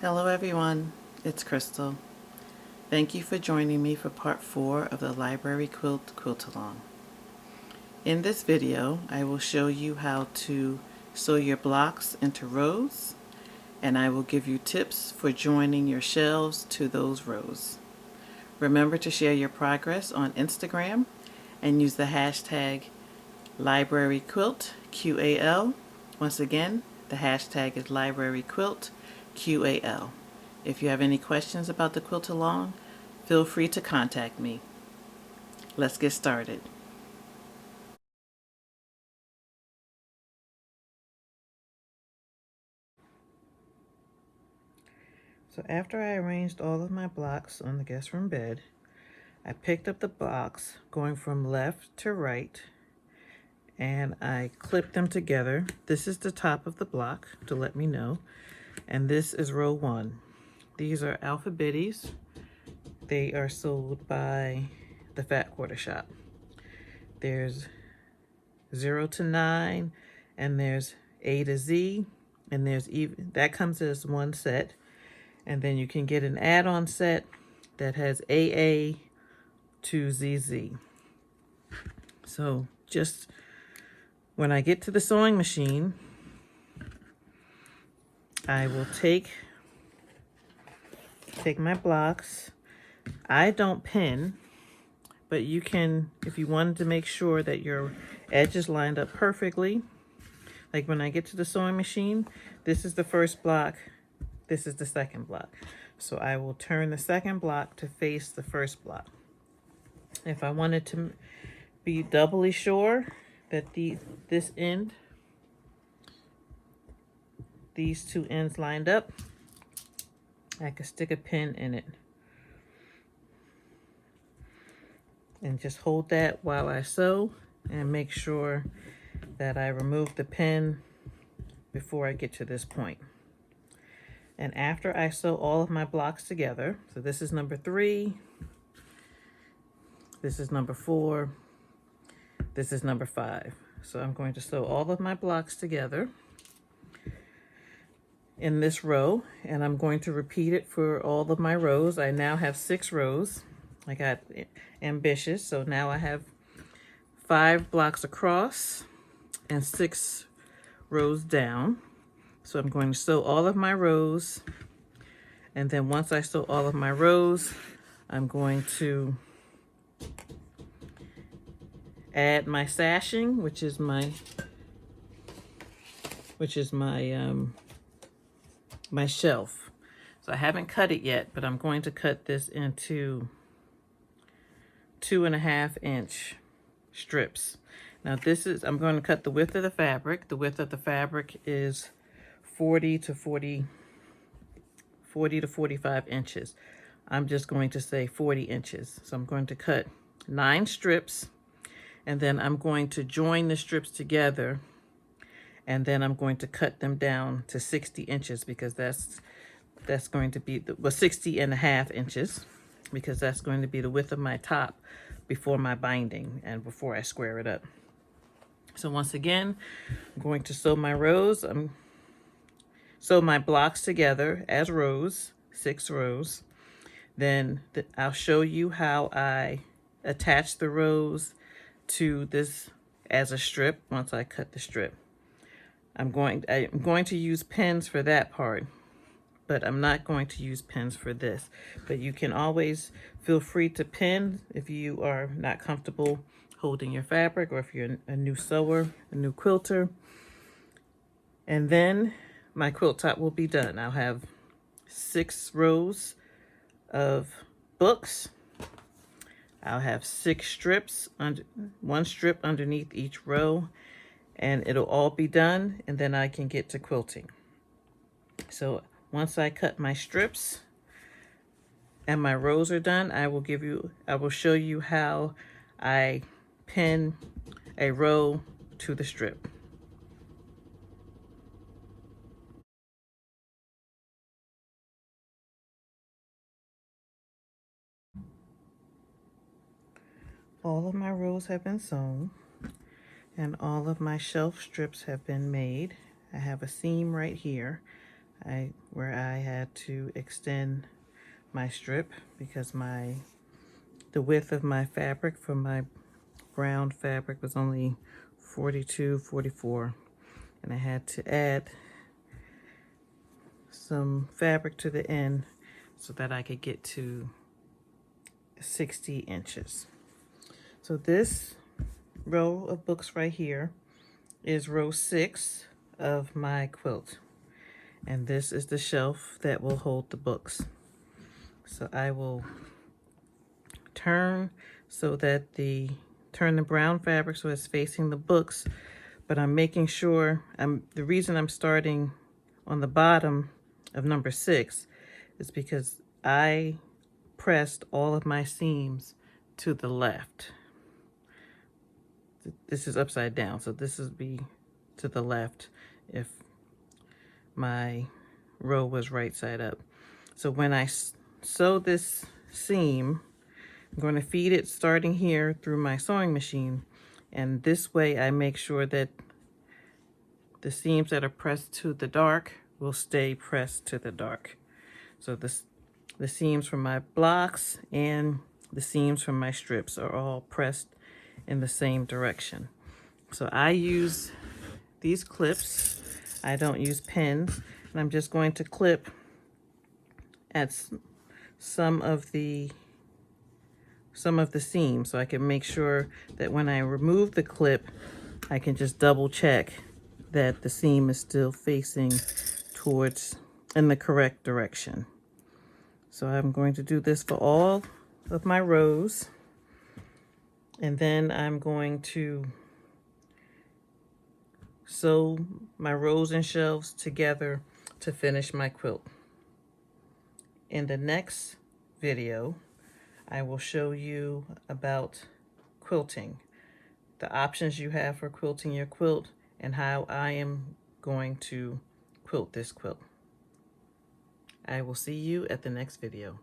Hello everyone, it's Crystal. Thank you for joining me for part 4 of the Library Quilt Along. In this video, I will show you how to sew your blocks into rows, and I will give you tips for joining your shelves to those rows. Remember to share your progress on Instagram and use the hashtag Library Quilt QAL. Once again, the hashtag is Library Quilt QAL. If you have any questions about the quilt along, feel free to contact me. Let's get started. So after I arranged all of my blocks on the guest room bed, I picked up the blocks going from left to right and I clipped them together. This is the top of the block to let me know, and this is row 1. These are alphabetties. They are sold by the Fat Quarter Shop. There's 0 to 9, and there's A to Z, and there's even that comes as one set, and then you can get an add-on set that has AA to ZZ. So just when I get to the sewing machine, I will take my blocks. I don't pin, but you can, if you wanted to make sure that your edges lined up perfectly. Like when I get to the sewing machine, this is the first block, this is the second block. So I will turn the second block to face the first block. If I wanted to be doubly sure that this end, these two ends lined up, I could stick a pin in it. And just hold that while I sew and make sure that I remove the pin before I get to this point. And after I sew all of my blocks together, so this is number 3, this is number 4, this is number 5. So I'm going to sew all of my blocks together in this row, and I'm going to repeat it for all of my rows. I now have 6 rows. I got ambitious, so now I have 5 blocks across and 6 rows down. So I'm going to sew all of my rows, and then once I sew all of my rows, I'm going to add my sashing, which is my shelf. So I haven't cut it yet, but I'm going to cut this into 2.5-inch strips. Now I'm going to cut the width of the fabric. The width of the fabric is 40 to 45 inches. I'm just going to say 40 inches. So I'm going to cut 9 strips, and then I'm going to join the strips together, and then I'm going to cut them down to 60 inches because that's going to be 60.5 inches, because that's going to be the width of my top before my binding and before I square it up. So once again, I'm going to sew my rows. Sew my blocks together as rows, 6 rows. Then I'll show you how I attach the rows to this as a strip once I cut the strip. I'm going to use pins for that part, but I'm not going to use pins for this. But you can always feel free to pin if you are not comfortable holding your fabric, or if you're a new sewer, a new quilter. And then my quilt top will be done. I'll have 6 rows of books. I'll have 6 strips, 1 strip underneath each row, and it'll all be done, and then I can get to quilting. So once I cut my strips and my rows are done, I will show you how I pin a row to the strip. All of my rows have been sewn, and all of my shelf strips have been made. I have a seam right here. where I had to extend my strip because the width of my fabric from my brown fabric was only 42, 44, and I had to add some fabric to the end so that I could get to 60 inches. So this row of books right here is row 6 of my quilt, and this is the shelf that will hold the books. So I will turn the brown fabric so it's facing the books, but I'm making sure the reason I'm starting on the bottom of number 6 is because I pressed all of my seams to the left. This is upside down, so this would be to the left if my row was right side up. So when I sew this seam, I'm going to feed it starting here through my sewing machine, and this way I make sure that the seams that are pressed to the dark will stay pressed to the dark. So the seams from my blocks and the seams from my strips are all pressed in the same direction. So I use these clips. I don't use pins, and I'm just going to clip at some of the seams so I can make sure that when I remove the clip, I can just double check that the seam is still facing in the correct direction. So I'm going to do this for all of my rows, and then I'm going to sew my rows and shelves together to finish my quilt. In the next video, I will show you about quilting, the options you have for quilting your quilt, and how I am going to quilt this quilt. I will see you at the next video.